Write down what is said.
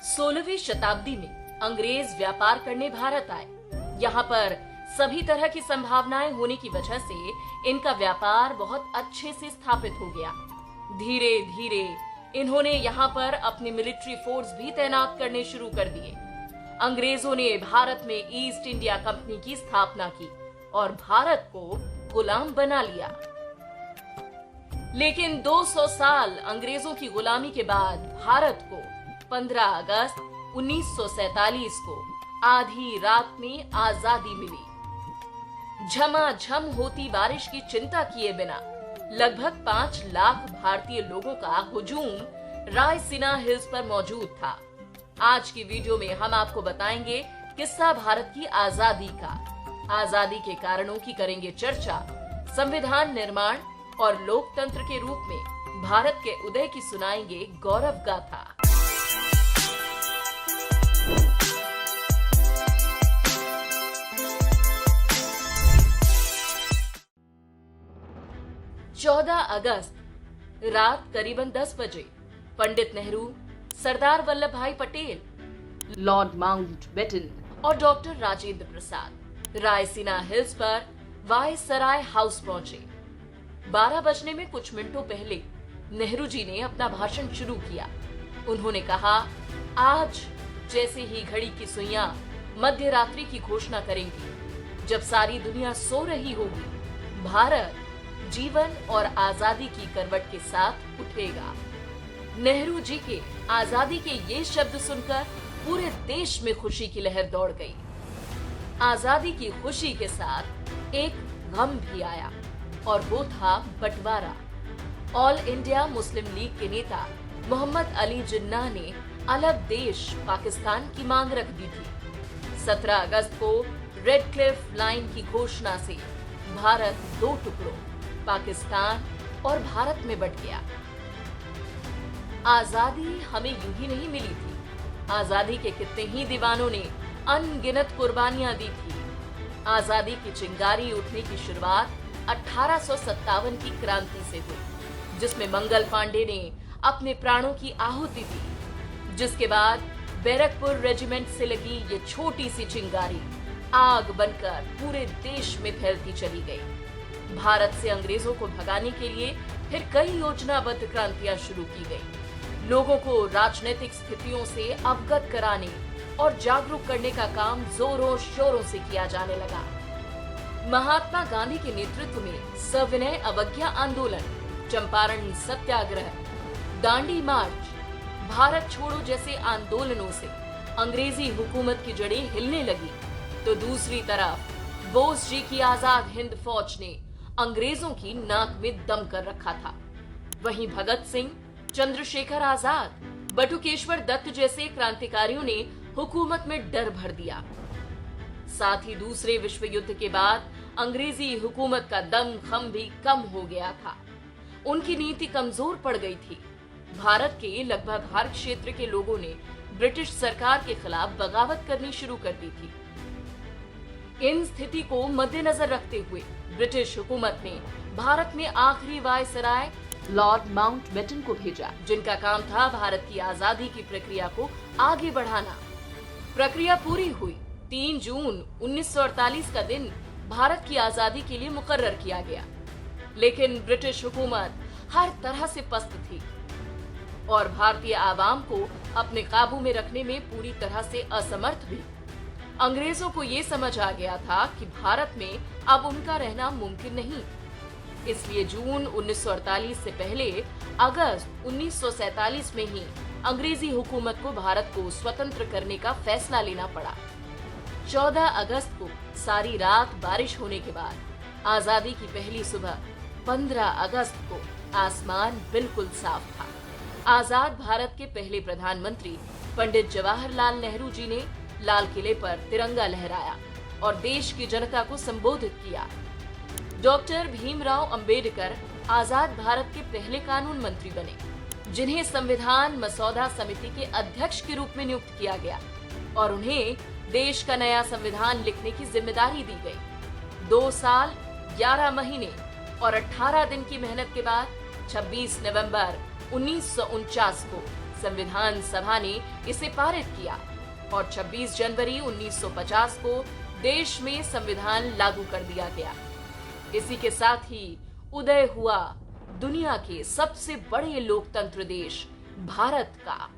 16वीं शताब्दी में अंग्रेज व्यापार करने भारत आए। यहाँ पर सभी तरह की संभावनाएं होने की वजह से इनका व्यापार बहुत अच्छे से स्थापित हो गया। धीरे धीरे इन्होंने यहाँ पर अपने मिलिट्री फोर्स भी तैनात करने शुरू कर दिए। अंग्रेजों ने भारत में ईस्ट इंडिया कंपनी की स्थापना की और भारत को गुलाम बना लिया। लेकिन 200 साल अंग्रेजों की गुलामी के बाद भारत को 15 अगस्त 1947 को आधी रात में आजादी मिली। झमाझम होती बारिश की चिंता किए बिना लगभग 5 लाख भारतीय लोगों का हुजूम रायसीना हिल्स पर मौजूद था। आज की वीडियो में हम आपको बताएंगे किस्सा भारत की आजादी का। आजादी के कारणों की करेंगे चर्चा, संविधान निर्माण और लोकतंत्र के रूप में भारत के उदय की सुनाएंगे गौरव गाथा। चौदह अगस्त रात करीबन 10 बजे पंडित नेहरू, सरदार वल्लभ भाई पटेल, लॉर्ड माउंटबेटन और डॉक्टर राजेंद्र प्रसाद रायसीना हिल्स पर वायसराय हाउस पहुंचे। 12 बजने में कुछ मिनटों पहले नेहरू जी ने अपना भाषण शुरू किया। उन्होंने कहा, आज जैसे ही घड़ी की सुइयां मध्य रात्रि की घोषणा करेंगी, जब सारी दुनिया सो रही होगी, भारत जीवन और आजादी की करवट के साथ उठेगा। नेहरू जी के आजादी के ये शब्द सुनकर पूरे देश में खुशी की लहर दौड़ गई। आजादी की खुशी के साथ एक गम भी आया और वो था बंटवारा। ऑल इंडिया मुस्लिम लीग के नेता मोहम्मद अली जिन्ना ने अलग देश पाकिस्तान की मांग रख दी थी। 17 अगस्त को रेड क्लिफ लाइन की घोषणा से भारत 2 टुकड़ों, पाकिस्तान और भारत में बंट गया। आजादी हमें यूं ही नहीं मिली थी। आजादी के कितने ही दीवानों ने अनगिनत कुर्बानियां दी थी। आजादी की चिंगारी उठने की शुरुआत 1857 की क्रांति से हुई, जिसमें मंगल पांडे ने अपने प्राणों की आहुति दी। जिसके बाद बैरकपुर रेजिमेंट से लगी ये छोटी सी चिंगारी आग बनकर पूरे देश में फैलती चली गई। भारत से अंग्रेजों को भगाने के लिए फिर कई योजनाबद्ध क्रांतियां शुरू की गई। लोगों को राजनीतिक स्थितियों से अवगत कराने और जागरूक करने का काम जोरों शोरों से किया जाने लगा। महात्मा गांधी के नेतृत्व में सविनय अवज्ञा आंदोलन, चंपारण सत्याग्रह, दांडी मार्च, भारत छोड़ो जैसे आंदोलनों से अंग्रेजी हुकूमत की जड़ें हिलने लगी, तो दूसरी तरफ बोस जी की आजाद हिंद फौज ने अंग्रेजों की नाक में दम कर रखा था। वहीं भगत सिंह, चंद्रशेखर आजाद, बटुकेश्वर दत्त जैसे क्रांतिकारियों ने हुकूमत में डर भर दिया। साथ ही दूसरे विश्व युद्ध के बाद अंग्रेजी हुकूमत का दम खम भी कम हो गया था। उनकी नीति कमजोर पड़ गई थी। भारत के लगभग हर क्षेत्र के लोगों ने ब्रिटिश सरकार के खिलाफ बगावत करनी शुरू कर दी थी। इन स्थिति को मद्देनजर रखते हुए ब्रिटिश हुकूमत ने भारत में आखिरी वायसराय लॉर्ड माउंटबेटन को भेजा, जिनका काम था भारत की आजादी की प्रक्रिया को आगे बढ़ाना। प्रक्रिया पूरी हुई। 3 जून 1948 का दिन भारत की आजादी के लिए मुकर्रर किया गया। लेकिन ब्रिटिश हुकूमत हर तरह से पस्त थी और भारतीय आवाम को अपने काबू में रखने में पूरी तरह से असमर्थ भी। अंग्रेजों को ये समझ आ गया था कि भारत में अब उनका रहना मुमकिन नहीं। इसलिए जून 1948 से पहले अगस्त 1947 में ही अंग्रेजी हुकूमत को भारत को स्वतंत्र करने का फैसला लेना पड़ा। 14 अगस्त को सारी रात बारिश होने के बाद आजादी की पहली सुबह 15 अगस्त को आसमान बिल्कुल साफ था। आजाद भारत के पहले प्रधानमंत्री पंडित जवाहरलाल नेहरू जी ने लाल किले पर तिरंगा लहराया और देश की जनता को संबोधित किया। डॉक्टर भीमराव अंबेडकर आजाद भारत के पहले कानून मंत्री बने, जिन्हें संविधान मसौदा समिति के अध्यक्ष के रूप में नियुक्त किया गया और उन्हें देश का नया संविधान लिखने की जिम्मेदारी दी गई। 2 साल 11 महीने और 18 दिन की मेहनत के बाद 26 नवंबर 1949 को संविधान सभा ने इसे पारित किया और 26 जनवरी 1950 को देश में संविधान लागू कर दिया गया। इसी के साथ ही उदय हुआ दुनिया के सबसे बड़े लोकतंत्र देश भारत का।